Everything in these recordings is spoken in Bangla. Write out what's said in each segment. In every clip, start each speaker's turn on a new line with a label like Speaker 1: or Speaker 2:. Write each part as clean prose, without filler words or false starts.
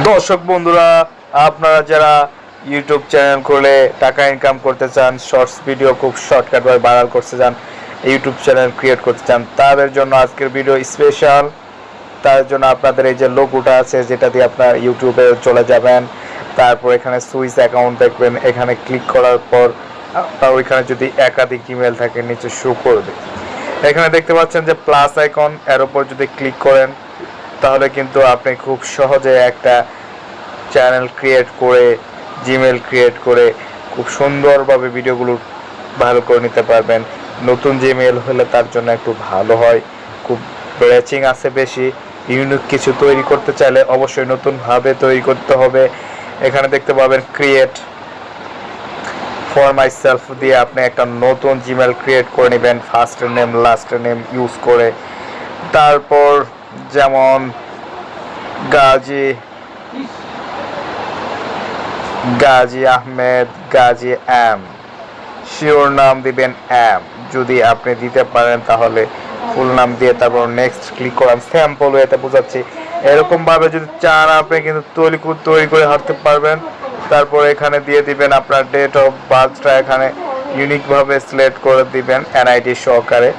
Speaker 1: দর্শক বন্ধুরা, আপনারা যারা ইউটিউব চ্যানেল খুলে টাকা ইনকাম করতে চান, শর্টস ভিডিও খুব শর্টকাট ভাবে ভাইরাল করতে চান, ইউটিউব চ্যানেল ক্রিয়েট করতে চান, তাদের জন্য আজকের ভিডিও স্পেশাল। তার জন্য আপনাদের এই যে লোগোটা আছে, যেটা দিয়ে আপনার ইউটিউবে চলে যাবেন, তারপর এখানে সুইচ অ্যাকাউন্ট দেখবেন, এখানে ক্লিক করার পর আপনার ওইখানে যদি একাধিক ইমেল থাকে নিচে শো করবে। এখানে দেখতে পাচ্ছেন যে প্লাস আইকন, এর উপর যদি ক্লিক করেন তাহলে কিন্তু আপনি খুব সহজে একটা চ্যানেল ক্রিয়েট করে, জিমেল ক্রিয়েট করে খুব সুন্দরভাবে ভিডিওগুলো ভালো করে নিতে পারবেন। নতুন জিমেল হলে তার জন্য একটু ভালো হয়, খুব রেচিং আছে বেশি। ইউনিক কিছু তৈরি করতে চাইলে অবশ্যই নতুনভাবে তৈরি করতে হবে। এখানে দেখতে পাবেন ক্রিয়েট ফর মাই সেলফ দিয়ে আপনি একটা নতুন জিমেল ক্রিয়েট করে নেবেন, first name last name use করে। তারপর যেমন গাজী আহমেদ, গাজী এম, শিওর নাম দিবেন এম। যদি আপনি দিতে পারেন তাহলে ফুল নাম দিয়ে তারপর নেক্সট ক্লিক করেন। স্যাম্পল ওয়েতে বোঝাচ্ছি, এরকম ভাবে যদি চান আপনি কিন্তু তৈরি করে হাঁটতে পারবেন। তারপর এখানে দিয়ে দিবেন আপনার ডেট অফ বার্থটা, এখানে ইউনিক ভাবে সিলেক্ট করে দিবেন এনআইডি সহকারে।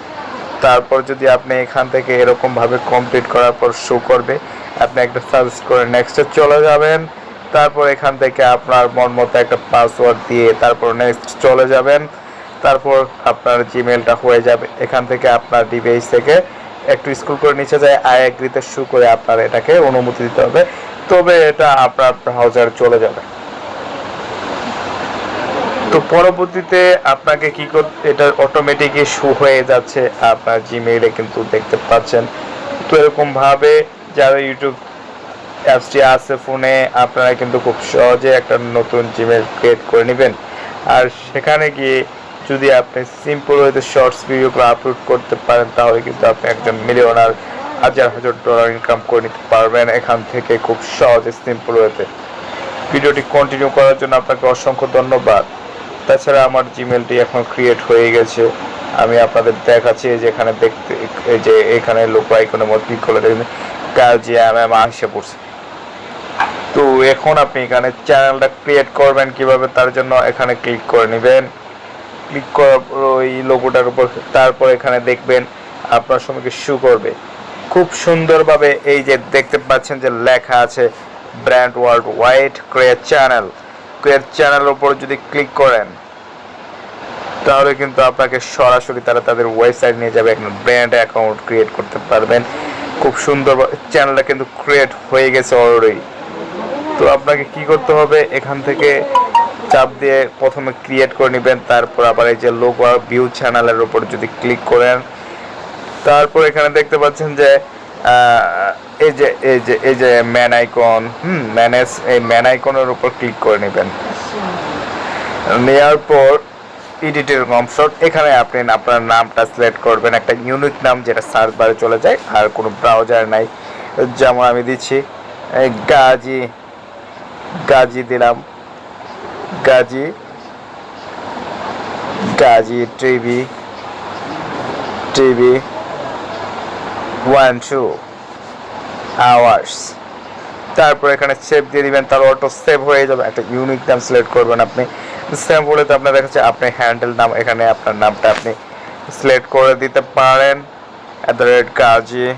Speaker 1: তারপর যদি আপনি এখান থেকে এরকম ভাবে কমপ্লিট করার পর শো করবে, আপনি একটা সার্চ করে নেক্সটে চলে যাবেন। তারপর এখান থেকে আপনার মন মতো একটা পাসওয়ার্ড দিয়ে তারপর নেক্সট চলে যাবেন। তারপর আপনার জিমেলটা হয়ে যাবে। এখান থেকে আপনার ডিভাইস থেকে একটু স্ক্রল করে নিচে যায় আই এগ্রিতে শো করে আপনার এটাকে অনুমতি দিতে হবে, তবে এটা আপনার ব্রাউজার চলে যাবে। তো পরবর্তীতে আপনাকে কি করতে, এটা অটোমেটিকই শো হয়ে যাচ্ছে আপনার জিমেইলে, কিন্তু দেখতে পাচ্ছেন। তো এরকম ভাবে যারা ইউটিউব অ্যাপসটি আছে ফোনে, আপনারা কিন্তু খুব সহজে একটা নতুন জিমেল ক্রিয়েট করে নেবেন। আর সেখানে গিয়ে যদি আপনি সিম্পল ওয়েতে শর্টস ভিডিওগুলো আপলোড করতে পারেন তাহলে কিন্তু আপনি একজন মিলিয়নার, হাজার হাজার ডলার ইনকাম করে নিতে পারবেন এখান থেকে খুব সহজে সিম্পল ওয়েতে। ভিডিওটি কন্টিনিউ করার জন্য আপনাকে অসংখ্য ধন্যবাদ। তাছাড়া আমার জিমেলটি এখন ক্রিয়েট হয়ে গেছে, আমি আপনাদের দেখাচ্ছি। যে এখানে দেখতে, এই যে এখানে লোক আইকনের মধ্যে ক্লিক করে দেখবেন গাজী এম আসে পড়ছে। তো এখন আপনি এখানে চ্যানেলটা ক্রিয়েট করবেন কিভাবে, তার জন্য এখানে ক্লিক করে নেবেন। ক্লিক করার পর ওই লোগোটার উপর, তারপর এখানে দেখবেন আপনার সঙ্গে শো করবে খুব সুন্দরভাবে। এই যে দেখতে পাচ্ছেন যে লেখা আছে brand world wide create channel. Create চ্যানেলের উপর যদি ক্লিক করেন তাহলে কিন্তু আপনাকে সরাসরি তারা তাদের ওয়েবসাইট নিয়ে যাবে, একটা ব্র্যান্ড অ্যাকাউন্ট ক্রিয়েট করতে পারবেন খুব সুন্দর। চ্যানেলটা কিন্তু ক্রিয়েট হয়ে গেছে অলরেডি। তো আপনাকে কি করতে হবে, এখান থেকে চাপ দিয়ে প্রথমে ক্রিয়েট করে নেবেন। তারপর আবার এই যে লোগো ভিউ চ্যানেলের উপর যদি ক্লিক করেন, তারপর এখানে দেখতে পাচ্ছেন যে এই যে ম্যান আইকন, ম্যানেজ, এই ম্যান আইকনের উপর ক্লিক করে নেবেন। নেওয়ার পর এডিটের অপশন, এখানে আপনি আপনার নামটা সিলেক্ট করবেন, একটা ইউনিক নাম যেটা সার্চ বারে চলে যায় আর কোনো ব্রাউজার নাই। যেমন আমি দিচ্ছি গাজী দিলাম, গাজী টিভি 1-2 আওয়ার্স। তারপর এখানে সেভ দিয়ে দিবেন, তার অটো সেভ হয়ে যাবে। একটা ইউনিক নাম সিলেক্ট করবেন আপনি। সেভ বলে তো আপনার দেখাচ্ছে আপনি হ্যান্ডেল নাম, এখানে আপনার নামটা আপনি সিলেক্ট করে দিতে পারেন @গাজী।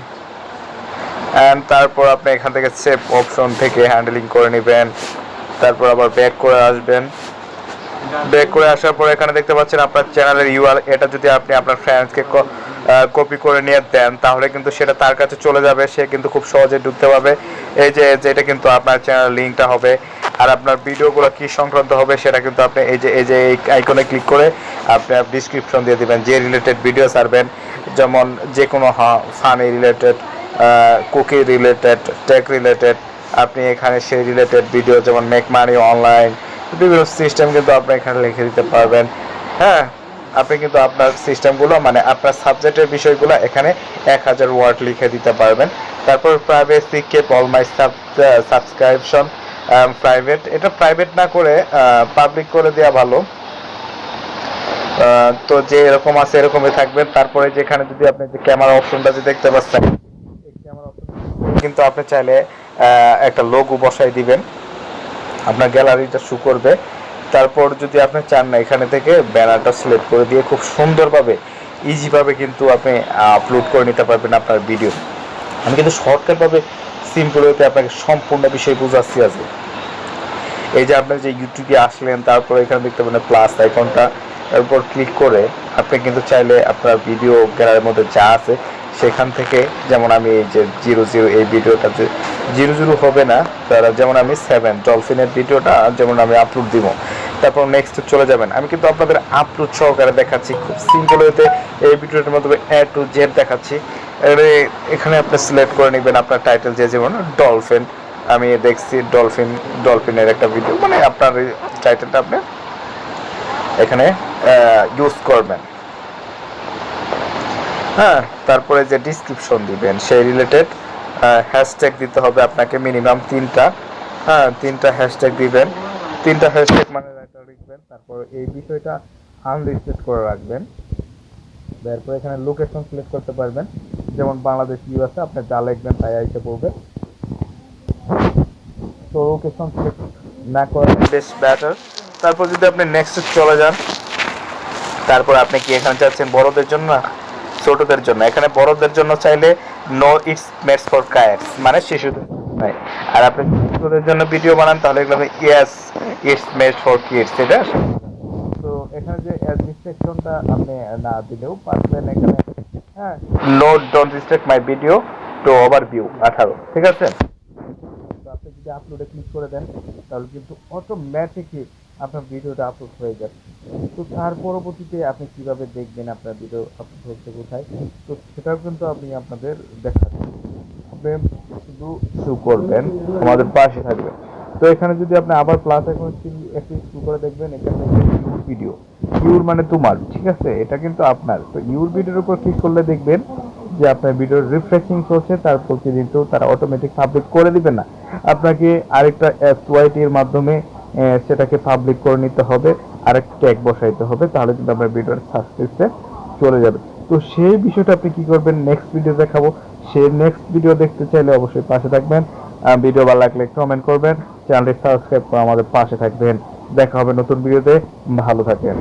Speaker 1: অ্যান্ড তারপর আপনি এখান থেকে সেভ অপশন থেকে হ্যান্ডেলিং করে নেবেন। তারপর আবার ব্যাক করে আসবেন। ব্যাক করে আসার পর এখানে দেখতে পাচ্ছেন আপনার চ্যানেলের ইউআরএল। এটা যদি আপনি আপনার ফ্রেন্ডসকে কপি করে নিয়ে দেন তাহলে কিন্তু সেটা তার কাছে চলে যাবে, সে কিন্তু খুব সহজে ঢুকতে পারবে। এই যে এটা কিন্তু আপনার চ্যানেল লিঙ্কটা হবে। আর আপনার ভিডিওগুলো কি সংক্রান্ত হবে সেটা কিন্তু আপনি এই যে এই আইকনে ক্লিক করে আপনি ডিসক্রিপশন দিয়ে দিবেন, যে রিলেটেড ভিডিও ছাড়বেন, যেমন যে কোনো funny related, cookie related, tech related, আপনি এখানে সেই রিলেটেড ভিডিও, যেমন মেক মানি অনলাইন, বিভিন্ন সিস্টেম কিন্তু আপনি এখানে লিখে দিতে পারবেন। হ্যাঁ, আপনি কিন্তু আপনার সিস্টেমগুলো, মানে আপনার সাবজেক্টের বিষয়গুলো এখানে 1000 ওয়ার্ড লিখে দিতে পারবেন। তারপর privacy keep all my subscription private, এটা প্রাইভেট না করে পাবলিক করে দেওয়া ভালো। তো যে এরকম আছে এরকমই থাকবে। তারপরে যেখানে যদি আপনি যে ক্যামেরা অপশনটা যে দেখতে পাচ্ছেন, এই ক্যামেরা অপশন কিন্তু আপনি চাইলে একটা লোগো বসাই দিবেন, আপনার গ্যালারিটা শো করবে। তারপর যদি আপনি চান না, এখানে থেকে ব্যানারটা সিলেক্ট করে দিয়ে খুব সুন্দরভাবে ইজিভাবে কিন্তু আপনি আপলোড করে নিতে পারবেন আপনার ভিডিও। আমি কিন্তু শর্টকাটভাবে সিম্পল হতে আপনাকে সম্পূর্ণ বিষয় বুঝাচ্ছি আজকে। এই যে আপনি যে ইউটিউবে আসলেন, তারপর এখানে দেখতে পাবেন প্লাস আইকনটা, এরপর ক্লিক করে আপনি কিন্তু চাইলে আপনার ভিডিও গ্যালারির মধ্যে যা আছে সেখান থেকে, যেমন আমি এই যে 00 এই ভিডিওটা যে 00 হবে না, তারা যেমন আমি 7 ডলফিনের ভিডিওটা যেমন আমি আপলোড দিব, তারপর নেক্সট চলে যাবেন। আমি কিন্তু আপনাদের আপলোড সহকারে দেখাচ্ছি খুব সিম্পল হতে, এই ভিডিওটার মধ্যে A to Z দেখাচ্ছি। এখানে আপনি সিলেক্ট করে নেবেন আপনার টাইটেল, যে যেমন ডলফিন, আমি দেখছি ডলফিনের একটা ভিডিও, মানে আপনার টাইটেলটা আপনি এখানে ইউজ করবেন। হ্যাঁ, তারপরে যে ডিসক্রিপশন দিবেন সেই রিলেটেড হ্যাশট্যাগ দিতে হবে আপনাকে মিনিমাম 3টা। হ্যাঁ, 3টা হ্যাশট্যাগ দিবেন, 3টা হ্যাশট্যাগ মানে লিখবেন। তারপর এই বিষয়টা আনলিস্টেড করে রাখবেন। তারপর এখানে লোকেশন সিলেক্ট করতে পারবেন, যেমন বাংলাদেশ ইউএসএ, আপনি যা লিখবেন তাই আইসে পড়বে। তো লোকেশন সিলেক্ট না করে বেশ বেটার। তারপর যদি আপনি নেক্সট চলে যান, তারপর আপনি কি এখানে চাচ্ছেন বড়দের জন্য না ছোটদের জন্য? এখানে বড়দের জন্য চাইলে নো ইটস মেডস ফর কায়ার্স, মানে শিশুদের নাই। আর আপনি ছোটদের জন্য ভিডিও বানান তাহলে এগুলো yes it's made for kids, এটা। তো এখানে যে রেস্ট্রিকশনটা আপনি না দিলেও পারবেন এখানে। হ্যাঁ, no don't restrict my video to overview 18, ঠিক আছে? তো আপনি যদি আপলোডে ক্লিক করে দেন তাহলে কিন্তু অটোমেটিকলি আপনার ভিডিওটা আপলোড হয়ে যাবে। তো তার পরবর্তীতে আপনি কিভাবে দেখবেন আপনার ভিডিও আপলোড হচ্ছে কোথায়, তো সেটাও কিন্তু আমি আপনাদের দেখাচ্ছি। আপনি শুধু শু করবেন, আমাদের পাশে থাকবেন। তো এখানে যদি আপনি আবার প্লাস এখন একটু শু করে দেখবেন, এখানে ইউর ভিডিও, ইউর মানে তোমার, ঠিক আছে? এটা কিন্তু আপনার। তো ইউর ভিডিওর উপর ক্লিক করলে দেখবেন যে আপনার ভিডিও রিফ্রেশিং চলছে, তারপর কিন্তু তারা অটোমেটিক পাবলিক করে দিবে না, আপনাকে আরেকটা SYT এর মাধ্যমে সেটাকে পাবলিক করে নিতে হবে, আরেকটা ট্যাগ বসাইতে হবে, তাহলে কিন্তু আপনার ভিডিওর সাকসেসে চলে যাবে। তো সেই বিষয়টা আপনি কি করবেন, নেক্সট ভিডিও দেখাবো। সেই নেক্সট ভিডিও দেখতে চাইলে অবশ্যই পাশে থাকবেন। ভিডিও ভালো লাগলে কমেন্ট করবেন, চ্যানেলটি সাবস্ক্রাইব করে আমাদের পাশে থাকবেন। দেখা হবে নতুন ভিডিওতে, ভালো থাকেন।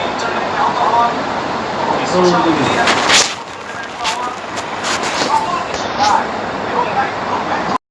Speaker 2: ইন্টারনেট ব্যবহার